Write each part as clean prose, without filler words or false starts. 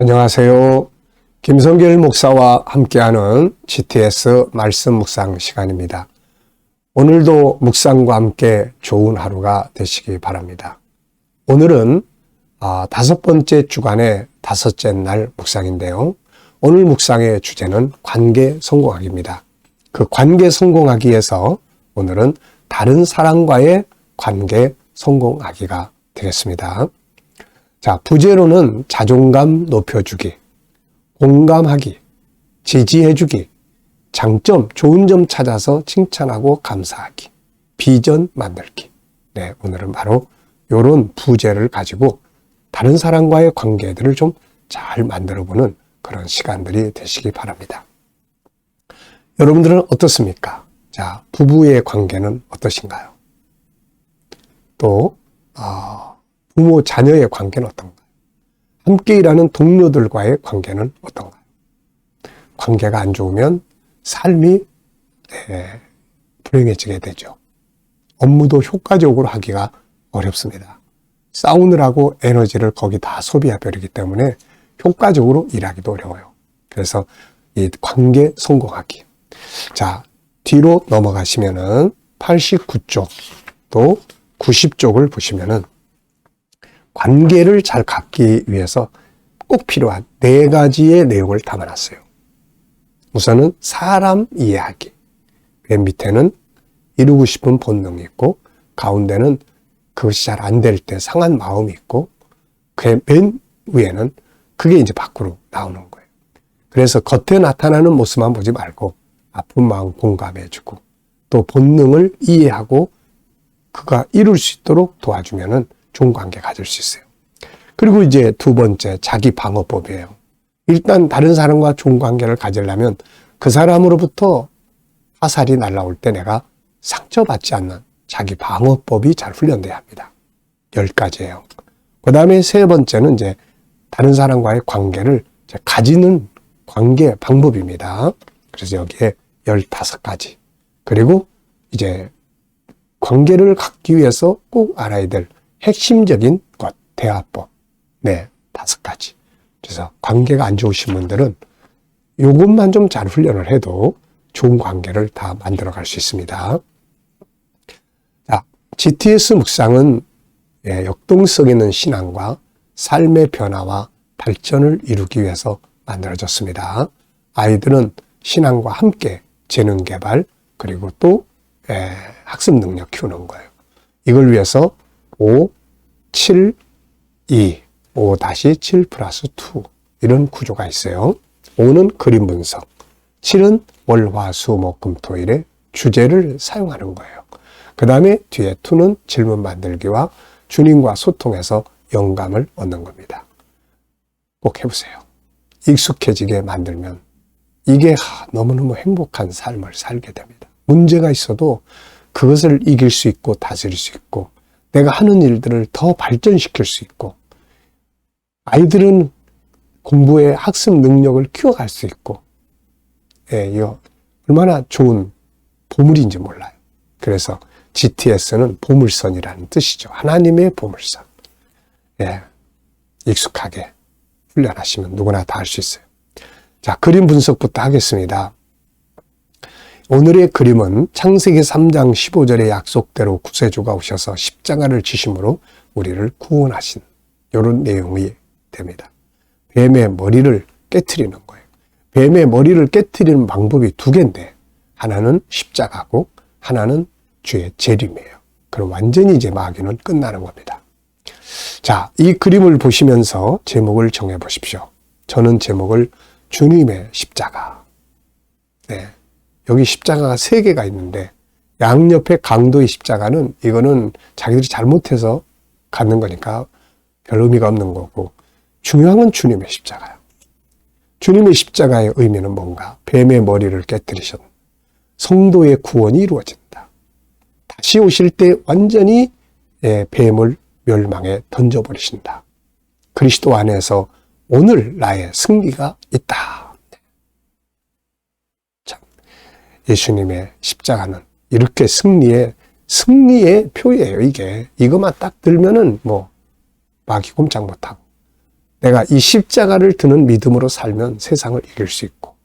안녕하세요. 김성길 목사와 함께하는 GTS 말씀 묵상 시간입니다. 오늘도 묵상과 함께 좋은 하루가 되시기 바랍니다. 오늘은 5번째 주간의 5째 날 묵상인데요. 오늘 묵상의 주제는 관계 성공하기입니다. 그 관계 성공하기에서 오늘은 다른 사람과의 관계 성공하기가 되겠습니다. 자, 부제로는 자존감 높여주기, 공감하기, 지지해주기, 장점, 좋은 점 찾아서 칭찬하고 감사하기, 비전 만들기. 네, 오늘은 바로 이런 부제를 가지고 다른 사람과의 관계들을 좀 잘 만들어보는 그런 시간들이 되시기 바랍니다. 여러분들은 어떻습니까? 자, 부부의 관계는 어떠신가요? 또 부모, 자녀의 관계는 어떤가요? 함께 일하는 동료들과의 관계는 어떤가요? 관계가 안 좋으면 삶이 불행해지게 되죠. 업무도 효과적으로 하기가 어렵습니다. 싸우느라고 에너지를 거기 다 소비해버리기 때문에 효과적으로 일하기도 어려워요. 그래서 이 관계 성공하기. 자, 뒤로 넘어가시면은 89쪽 또 90쪽을 보시면은 관계를 잘 갖기 위해서 꼭 필요한 4가지의 내용을 담아놨어요. 우선은 사람 이해하기. 맨 밑에는 이루고 싶은 본능이 있고, 가운데는 그것이 잘 안 될 때 상한 마음이 있고, 그 맨 위에는 그게 이제 밖으로 나오는 거예요. 그래서 겉에 나타나는 모습만 보지 말고 아픈 마음 공감해주고 또 본능을 이해하고 그가 이룰 수 있도록 도와주면은 좋은 관계 가질 수 있어요. 그리고 이제 2번째, 자기 방어법이에요. 일단 다른 사람과 좋은 관계를 가지려면 그 사람으로부터 화살이 날아올 때 내가 상처받지 않는 자기 방어법이 잘 훈련돼야 합니다. 10가지예요. 그 다음에 3번째는 이제 다른 사람과의 관계를 이제 가지는 관계 방법입니다. 그래서 여기에 15가지. 그리고 이제 관계를 갖기 위해서 꼭 알아야 될 핵심적인 것, 대화법. 네, 5가지. 그래서 관계가 안 좋으신 분들은 이것만 좀 잘 훈련을 해도 좋은 관계를 다 만들어 갈 수 있습니다. 자, GTS 묵상은 역동성 있는 신앙과 삶의 변화와 발전을 이루기 위해서 만들어졌습니다. 아이들은 신앙과 함께 재능 개발, 그리고 또 학습 능력 키우는 거예요. 이걸 위해서 5, 7, 2, 5-7 플러스 2 이런 구조가 있어요. 5는 그림 분석, 7은 월, 화, 수, 목, 금, 토일의 주제를 사용하는 거예요. 그 다음에 뒤에 2는 질문 만들기와 주님과 소통해서 영감을 얻는 겁니다. 꼭 해보세요. 익숙해지게 만들면 이게 너무너무 행복한 삶을 살게 됩니다. 문제가 있어도 그것을 이길 수 있고 다스릴 수 있고 내가 하는 일들을 더 발전시킬 수 있고 아이들은 공부의 학습 능력을 키워갈 수 있고 이거 얼마나 좋은 보물인지 몰라요. 그래서 GTS는 보물선이라는 뜻이죠. 하나님의 보물선. 익숙하게 훈련하시면 누구나 다 할 수 있어요. 자, 그림 분석부터 하겠습니다. 오늘의 그림은 창세기 3장 15절의 약속대로 구세주가 오셔서 십자가를 지심으로 우리를 구원하신 이런 내용이 됩니다. 뱀의 머리를 깨트리는 거예요. 뱀의 머리를 깨트리는 방법이 2개인데 하나는 십자가고 하나는 주의 재림이에요. 그럼 완전히 이제 마귀는 끝나는 겁니다. 자, 이 그림을 보시면서 제목을 정해 보십시오. 저는 제목을 주님의 십자가. 네. 여기 십자가가 3개가 있는데 양옆에 강도의 십자가는 이거는 자기들이 잘못해서 갖는 거니까 별 의미가 없는 거고 중요한 건 주님의 십자가예요. 주님의 십자가의 의미는 뭔가? 뱀의 머리를 깨뜨리셨다. 성도의 구원이 이루어진다. 다시 오실 때 완전히 뱀을 멸망에 던져버리신다. 그리스도 안에서 오늘 나의 승리가 있다. 참, 예수님의 십자가는 이렇게 승리의 승리의 표예요, 이게. 이것만 딱 들면은 뭐, 마귀 꼼짝 못하고. 내가 이 십자가를 드는 믿음으로 살면 세상을 이길 수 있고.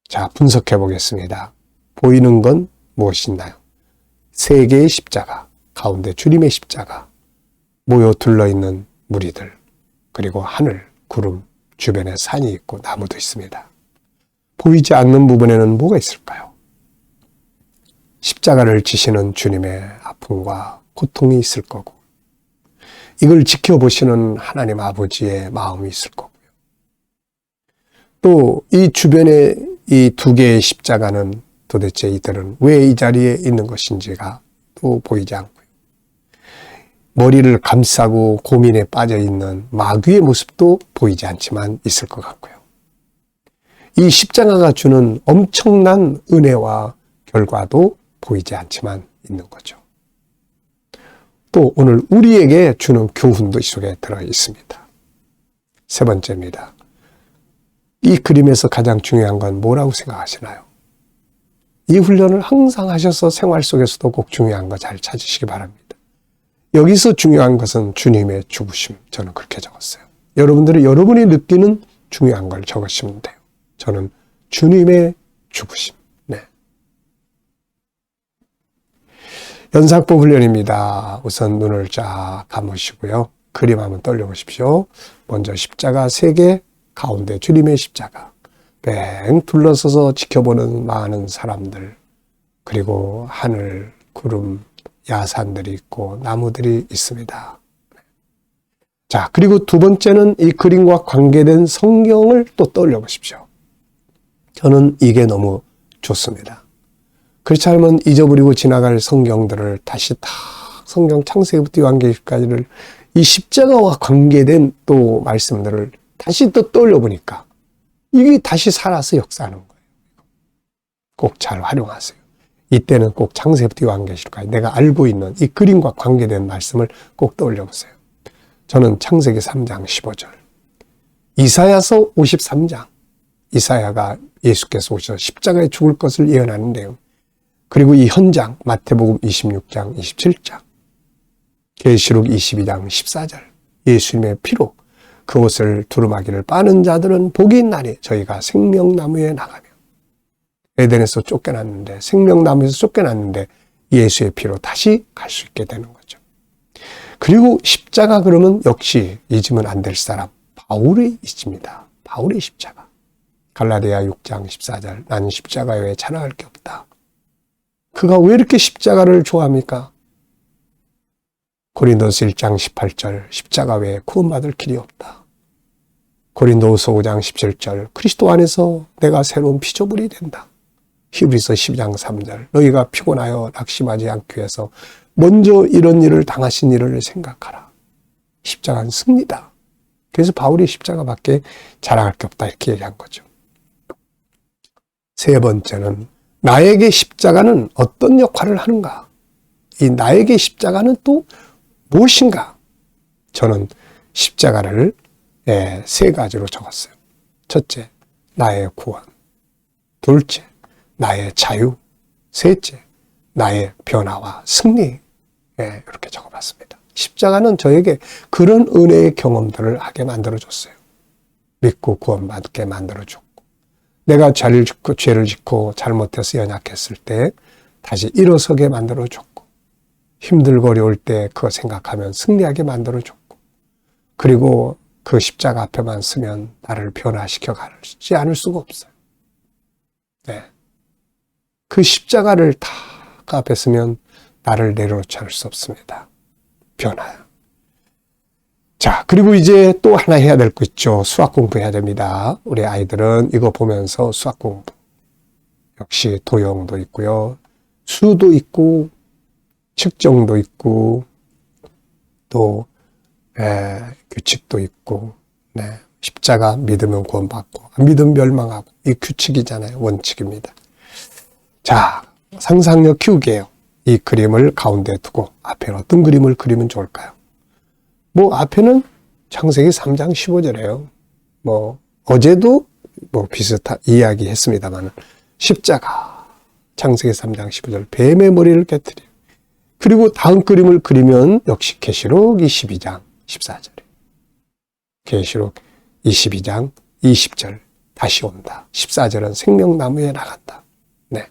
자, 분석해 보겠습니다. 보이는 건 무엇이 있나요? 세 개의 십자가, 가운데 주님의 십자가, 모여 둘러있는 무리들, 그리고 하늘, 구름, 주변에 산이 있고 나무도 있습니다. 보이지 않는 부분에는 뭐가 있을까요? 십자가를 지시는 주님의 아픔과 고통이 있을 거고, 이걸 지켜보시는 하나님 아버지의 마음이 있을 거고요. 또 이 주변에 이 두 개의 십자가는 도대체 이들은 왜 이 자리에 있는 것인지가 또 보이지 않고요. 머리를 감싸고 고민에 빠져 있는 마귀의 모습도 보이지 않지만 있을 것 같고요. 이 십자가가 주는 엄청난 은혜와 결과도 보이지 않지만 있는 거죠. 또 오늘 우리에게 주는 교훈도 이 속에 들어 있습니다. 세 번째입니다. 이 그림에서 가장 중요한 건 뭐라고 생각하시나요? 이 훈련을 항상 하셔서 생활 속에서도 꼭 중요한 거 잘 찾으시기 바랍니다. 여기서 중요한 것은 주님의 죽으심. 저는 그렇게 적었어요. 여러분들이 여러분이 느끼는 중요한 걸 적으시면 돼요. 저는 주님의 죽으심. 네. 연상법 훈련입니다. 우선 눈을 쫙 감으시고요. 그림 한번 떠올려보십시오. 먼저 십자가 3개, 가운데 주님의 십자가. 뺑 둘러서서 지켜보는 많은 사람들, 그리고 하늘, 구름, 야산들이 있고 나무들이 있습니다. 자, 그리고 두 번째는 이 그림과 관계된 성경을 또 떠올려 보십시오. 저는 이게 너무 좋습니다. 그렇지 않으면 잊어버리고 지나갈 성경들을 다시 다 성경 창세기부터 요한계시까지를 이 십자가와 관계된 또 말씀들을 다시 또 떠올려 보니까 이게 다시 살아서 역사하는 거예요. 꼭 잘 활용하세요. 이때는 꼭 창세부터 요한계시까지 내가 알고 있는 이 그림과 관계된 말씀을 꼭 떠올려 보세요. 저는 창세기 3장 15절, 이사야서 53장, 이사야가 예수께서 오셔서 십자가에 죽을 것을 예언하는데요. 그리고 이 현장 마태복음 26장 27장, 계시록 22장 14절, 예수님의 피로 그 옷을 두루마기를 빠는 자들은 복이 있나니 저희가 생명나무에 나가며, 에덴에서 쫓겨났는데, 생명나무에서 쫓겨났는데 예수의 피로 다시 갈 수 있게 되는 거죠. 그리고 십자가 그러면 역시 잊으면 안 될 사람, 바울의 있습니다. 바울의 십자가. 갈라디아 6장 14절, 나는 십자가 외에 자랑할 게 없다. 그가 왜 이렇게 십자가를 좋아합니까? 고린도서 1장 18절, 십자가 외에 구원받을 길이 없다. 고린도서 5장 17절, 그리스도 안에서 내가 새로운 피조물이 된다. 히브리서 12장 3절, 너희가 피곤하여 낙심하지 않기 위해서 먼저 이런 일을 당하신 일을 생각하라. 십자가는 승리다. 그래서 바울이 십자가밖에 자랑할 게 없다 이렇게 얘기한 거죠. 세 번째는 나에게 십자가는 어떤 역할을 하는가? 이 나에게 십자가는 또 무엇인가? 저는 십자가를 3가지로 적었어요. 첫째, 나의 구원. 둘째, 나의 자유. 셋째, 나의 변화와 승리. 이렇게 적어봤습니다. 십자가는 저에게 그런 은혜의 경험들을 하게 만들어줬어요. 믿고 구원받게 만들어줬고, 내가 죄를 짓고 잘못해서 연약했을 때 다시 일어서게 만들어줬고, 힘들고 어려울 때 그거 생각하면 승리하게 만들어줬고, 그리고 그 십자가 앞에만 서면 나를 변화시켜 가지 않을 수가 없어요. 네. 그 십자가를 다 그 앞에 서면 나를 내려놓지 않을 수 없습니다. 변화요. 자, 그리고 이제 또 하나 해야 될 거 있죠. 수학 공부해야 됩니다. 우리 아이들은 이거 보면서 수학 공부. 역시 도형도 있고요. 수도 있고, 측정도 있고, 또 규칙도 있고, 네. 십자가 믿으면 구원받고, 안 믿으면 멸망하고, 이 규칙이잖아요. 원칙입니다. 자, 상상력 키우기예요. 이 그림을 가운데 두고 앞에 어떤 그림을 그리면 좋을까요? 앞에는 창세기 3장 15절이에요. 어제도 비슷한 이야기 했습니다만, 십자가, 창세기 3장 15절, 뱀의 머리를 깨뜨려. 그리고 다음 그림을 그리면 역시 계시록 22장 14절이에요. 계시록 22장 20절 다시 온다. 14절은 생명나무에 나간다. 네.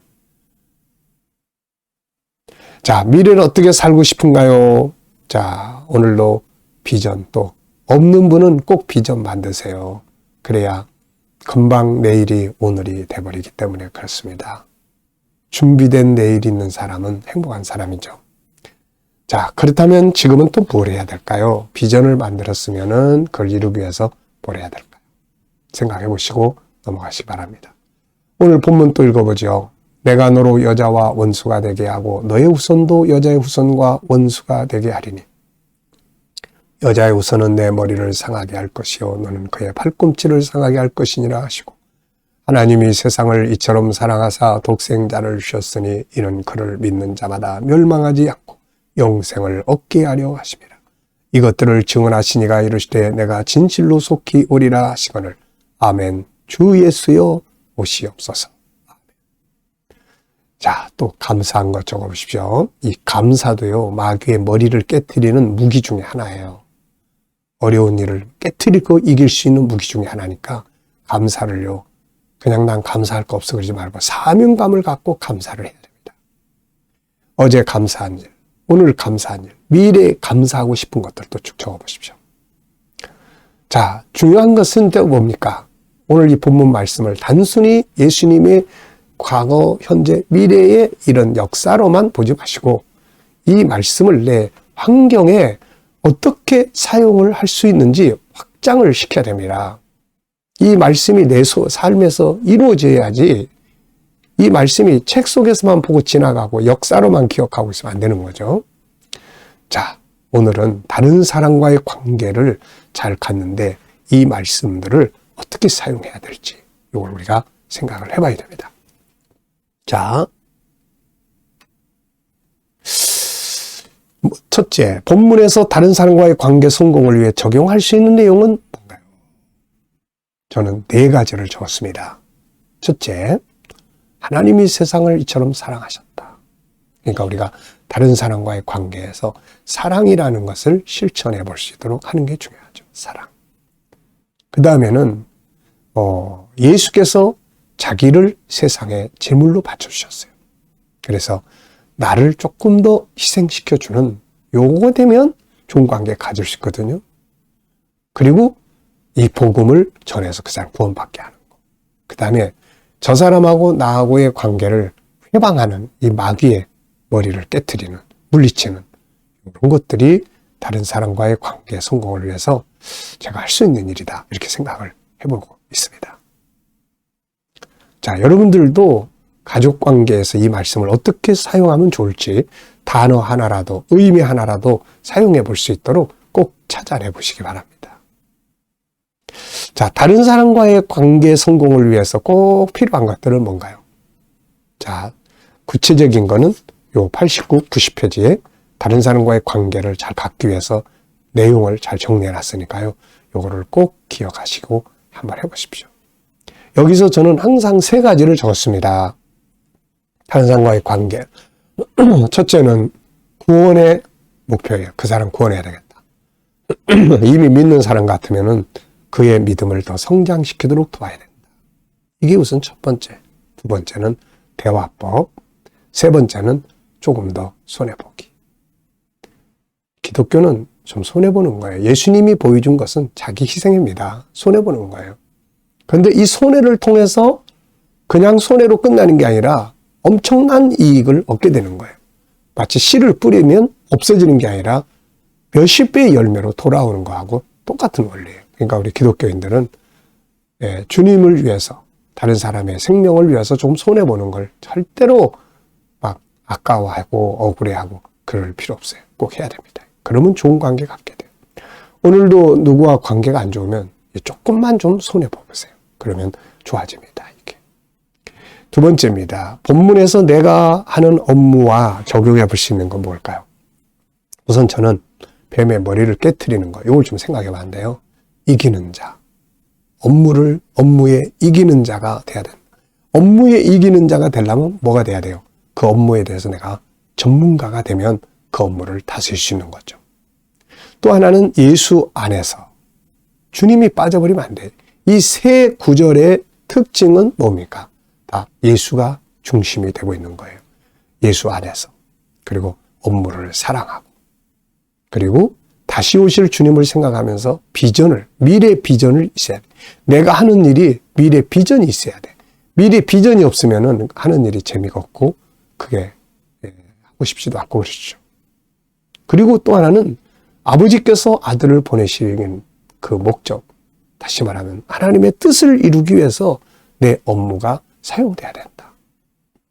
자, 미래를 어떻게 살고 싶은가요? 자, 오늘도 비전, 또 없는 분은 꼭 비전 만드세요. 그래야 금방 내일이 오늘이 돼버리기 때문에 그렇습니다. 준비된 내일이 있는 사람은 행복한 사람이죠. 자, 그렇다면 지금은 또 뭘 해야 될까요? 비전을 만들었으면은 그걸 이루기 위해서 뭘 해야 될까요? 생각해 보시고 넘어가시기 바랍니다. 오늘 본문 또 읽어보죠. 내가 너로 여자와 원수가 되게 하고 너의 후손도 여자의 후손과 원수가 되게 하리니 여자의 후손은 내 머리를 상하게 할 것이요 너는 그의 팔꿈치를 상하게 할 것이니라 하시고 하나님이 세상을 이처럼 사랑하사 독생자를 주셨으니 이는 그를 믿는 자마다 멸망하지 않고 영생을 얻게 하려 하심이라. 이것들을 증언하시니가 이르시되 내가 진실로 속히 오리라 하시거늘 아멘. 주 예수여 오시옵소서. 아멘. 자, 또 감사한 것 적어보십시오. 이 감사도요, 마귀의 머리를 깨트리는 무기 중에 하나예요. 어려운 일을 깨트리고 이길 수 있는 무기 중에 하나니까 감사를요, 그냥 난 감사할 거 없어 그러지 말고 사명감을 갖고 감사를 해야 됩니다. 어제 감사한 일, 오늘 감사한 일, 미래에 감사하고 싶은 것들도 쭉 적어보십시오. 자, 중요한 것은 또 뭡니까? 오늘 이 본문 말씀을 단순히 예수님의 과거, 현재, 미래의 이런 역사로만 보지 마시고 이 말씀을 내 환경에 어떻게 사용을 할 수 있는지 확장을 시켜야 됩니다. 이 말씀이 내 삶에서 이루어져야지 이 말씀이 책 속에서만 보고 지나가고 역사로만 기억하고 있으면 안 되는 거죠. 자, 오늘은 다른 사람과의 관계를 잘 갖는데 이 말씀들을 어떻게 사용해야 될지 이걸 우리가 생각을 해봐야 됩니다. 자, 첫째, 본문에서 다른 사람과의 관계 성공을 위해 적용할 수 있는 내용은 뭔가요? 저는 4가지를 적었습니다. 첫째, 하나님이 세상을 이처럼 사랑하셨다. 그러니까 우리가 다른 사람과의 관계에서 사랑이라는 것을 실천해 볼 수 있도록 하는 게 중요하죠. 사랑. 그 다음에는 예수께서 자기를 세상에 제물로 바쳐주셨어요. 그래서 나를 조금 더 희생시켜주는 요거 되면 좋은 관계 가질 수 있거든요. 그리고 이 복음을 전해서 그 사람 구원받게 하는 거. 그 다음에 저 사람하고 나하고의 관계를 회방하는 이 마귀의 머리를 깨트리는, 물리치는 이런 것들이 다른 사람과의 관계 성공을 위해서 제가 할 수 있는 일이다. 이렇게 생각을 해보고 있습니다. 자, 여러분들도 가족 관계에서 이 말씀을 어떻게 사용하면 좋을지 단어 하나라도, 의미 하나라도 사용해 볼 수 있도록 꼭 찾아내 보시기 바랍니다. 자, 다른 사람과의 관계 성공을 위해서 꼭 필요한 것들은 뭔가요? 자, 구체적인 거는 요 89, 90페이지에 다른 사람과의 관계를 잘 갖기 위해서 내용을 잘 정리해 놨으니까요. 요거를 꼭 기억하시고 한번 해보십시오. 여기서 저는 항상 3가지를 적었습니다. 다른 사람과의 관계. 첫째는 구원의 목표예요. 그 사람 구원해야 되겠다. 이미 믿는 사람 같으면은 그의 믿음을 더 성장시키도록 도와야 된다. 이게 우선 첫 번째. 두 번째는 대화법. 세 번째는 조금 더 손해보기. 기독교는 좀 손해보는 거예요. 예수님이 보여준 것은 자기 희생입니다. 손해보는 거예요. 그런데 이 손해를 통해서 그냥 손해로 끝나는 게 아니라 엄청난 이익을 얻게 되는 거예요. 마치 씨를 뿌리면 없어지는 게 아니라 몇십 배의 열매로 돌아오는 거하고 똑같은 원리예요. 그러니까 우리 기독교인들은 주님을 위해서 다른 사람의 생명을 위해서 좀 손해보는 걸 절대로 막 아까워하고 억울해하고 그럴 필요 없어요. 꼭 해야 됩니다. 그러면 좋은 관계 갖게 돼요. 오늘도 누구와 관계가 안 좋으면 조금만 좀 손해보세요. 그러면 좋아집니다. 이게. 두 번째입니다. 본문에서 내가 하는 업무와 적용해 볼 수 있는 건 뭘까요? 우선 저는 뱀의 머리를 깨트리는 거, 이걸 좀 생각해 봤는데요. 이기는 자. 업무에 이기는 자가 돼야 된다. 업무에 이기는 자가 되려면 뭐가 돼야 돼요? 그 업무에 대해서 내가 전문가가 되면 그 업무를 다스릴 수 있는 거죠. 또 하나는 예수 안에서 주님이 빠져버리면 안 돼요. 이 세 구절의 특징은 뭡니까? 다 예수가 중심이 되고 있는 거예요. 예수 안에서. 그리고 업무를 사랑하고. 그리고 다시 오실 주님을 생각하면서 미래 비전을 있어야 돼. 내가 하는 일이 미래 비전이 있어야 돼. 미래 비전이 없으면은 하는 일이 재미가 없고, 그게 하고 싶지도 않고 그러시죠. 그리고 또 하나는 아버지께서 아들을 보내시는 그 목적. 다시 말하면 하나님의 뜻을 이루기 위해서 내 업무가 사용돼야 된다.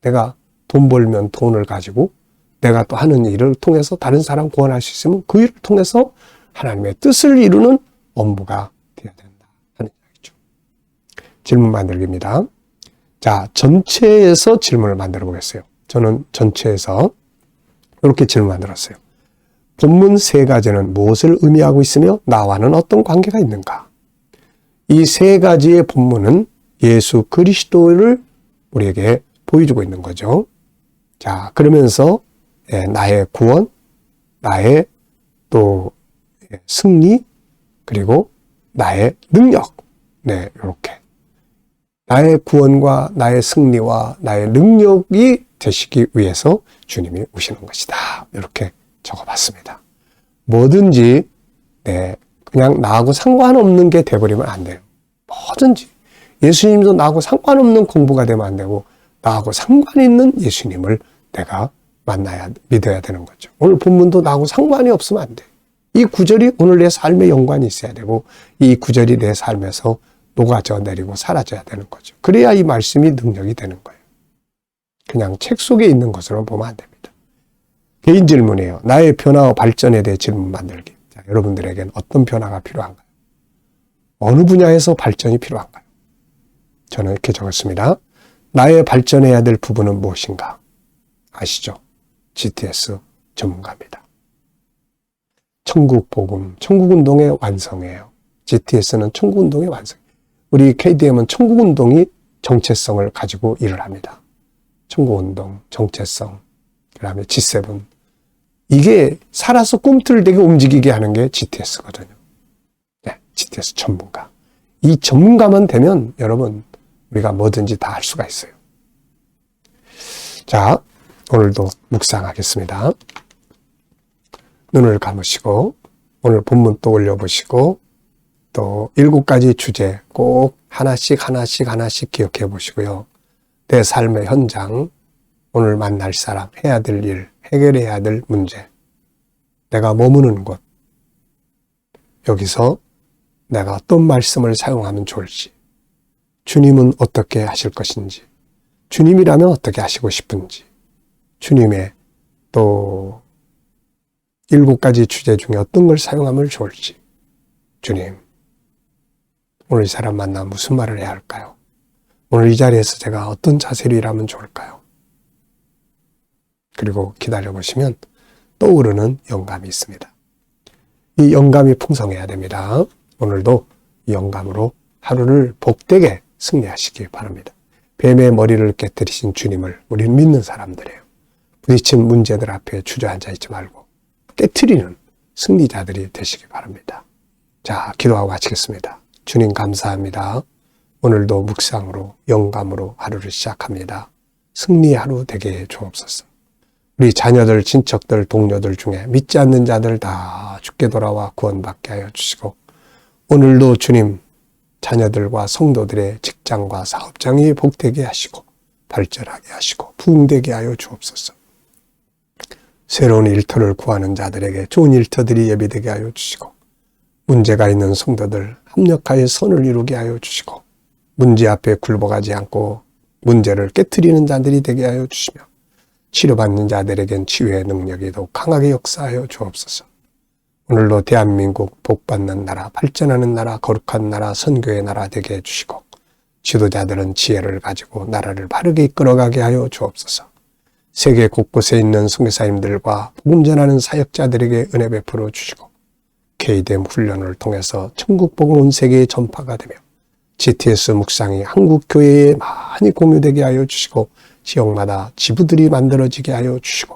내가 돈 벌면 돈을 가지고 내가 또 하는 일을 통해서 다른 사람 구원할 수 있으면 그 일을 통해서 하나님의 뜻을 이루는 업무가 되어야 된다 하는 이야기죠. 질문 만들기입니다. 자, 전체에서 질문을 만들어 보겠어요. 저는 전체에서 이렇게 질문 만들었어요. 본문 세 가지는 무엇을 의미하고 있으며 나와는 어떤 관계가 있는가? 이 세 가지의 본문은 예수 그리스도를 우리에게 보여주고 있는 거죠. 자, 그러면서 나의 구원, 나의 또 승리, 그리고 나의 능력. 네, 이렇게. 나의 구원과 나의 승리와 나의 능력이 되시기 위해서 주님이 오시는 것이다. 이렇게 적어봤습니다. 뭐든지 그냥 나하고 상관없는 게 돼버리면 안 돼요. 뭐든지. 예수님도 나하고 상관없는 공부가 되면 안 되고 나하고 상관 있는 예수님을 내가 믿어야 되는 거죠. 오늘 본문도 나하고 상관이 없으면 안 돼. 이 구절이 오늘 내 삶에 연관이 있어야 되고 이 구절이 내 삶에서 녹아져 내리고 사라져야 되는 거죠. 그래야 이 말씀이 능력이 되는 거예요. 그냥 책 속에 있는 것으로 보면 안 됩니다. 개인 질문이에요. 나의 변화와 발전에 대해 질문 만들기. 자, 여러분들에게는 어떤 변화가 필요한가요? 어느 분야에서 발전이 필요한가요? 저는 이렇게 적었습니다. 나의 발전해야 될 부분은 무엇인가? 아시죠? GTS 전문가입니다. 천국복음, 천국운동의 완성이에요. GTS는 천국운동의 완성. 우리 KDM은 천국운동이 정체성을 가지고 일을 합니다. 천국운동, 정체성, 그 다음에 G7. 이게 살아서 꿈틀대게 움직이게 하는 게 GTS거든요. 네, GTS 전문가. 이 전문가만 되면 여러분 우리가 뭐든지 다 할 수가 있어요. 자, 오늘도 묵상하겠습니다. 눈을 감으시고 오늘 본문 또 올려보시고 또 7가지 주제 꼭 하나씩 기억해 보시고요. 내 삶의 현장, 오늘 만날 사람, 해야 될 일, 해결해야 될 문제, 내가 머무는 곳, 여기서 내가 어떤 말씀을 사용하면 좋을지, 주님은 어떻게 하실 것인지, 주님이라면 어떻게 하시고 싶은지, 주님의 또 7가지 주제 중에 어떤 걸 사용하면 좋을지, 주님, 오늘 이 사람 만나 무슨 말을 해야 할까요? 오늘 이 자리에서 제가 어떤 자세로 일하면 좋을까요? 그리고 기다려보시면 떠오르는 영감이 있습니다. 이 영감이 풍성해야 됩니다. 오늘도 이 영감으로 하루를 복되게 승리하시기 바랍니다. 뱀의 머리를 깨뜨리신 주님을 우리는 믿는 사람들이에요. 부딪힌 문제들 앞에 주저앉아 있지 말고 깨트리는 승리자들이 되시기 바랍니다. 자, 기도하고 마치겠습니다. 주님 감사합니다. 오늘도 묵상으로 영감으로 하루를 시작합니다. 승리 하루 되게 해 주옵소서. 우리 자녀들, 친척들, 동료들 중에 믿지 않는 자들 다 주께 돌아와 구원받게 하여 주시고 오늘도 주님 자녀들과 성도들의 직장과 사업장이 복되게 하시고 발전하게 하시고 부흥되게 하여 주옵소서. 새로운 일터를 구하는 자들에게 좋은 일터들이 예비되게 하여 주시고 문제가 있는 성도들 합력하여 선을 이루게 하여 주시고 문제 앞에 굴복하지 않고 문제를 깨트리는 자들이 되게 하여 주시며 치료받는 자들에겐 치유의 능력이 더욱 강하게 역사하여 주옵소서. 오늘도 대한민국 복받는 나라, 발전하는 나라, 거룩한 나라, 선교의 나라 되게 해주시고 지도자들은 지혜를 가지고 나라를 바르게 이끌어가게 하여 주옵소서. 세계 곳곳에 있는 선교사님들과 복음 전하는 사역자들에게 은혜 베풀어 주시고 KDM 훈련을 통해서 천국 복음 온 세계에 전파가 되며 GTS 묵상이 한국 교회에 많이 공유되게 하여 주시고 지역마다 지부들이 만들어지게 하여 주시고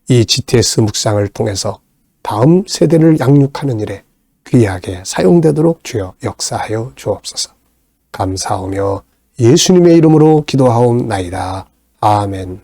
이 GTS 묵상을 통해서 다음 세대를 양육하는 일에 귀하게 사용되도록 주여 역사하여 주옵소서. 감사하며 예수님의 이름으로 기도하옵나이다. 아멘.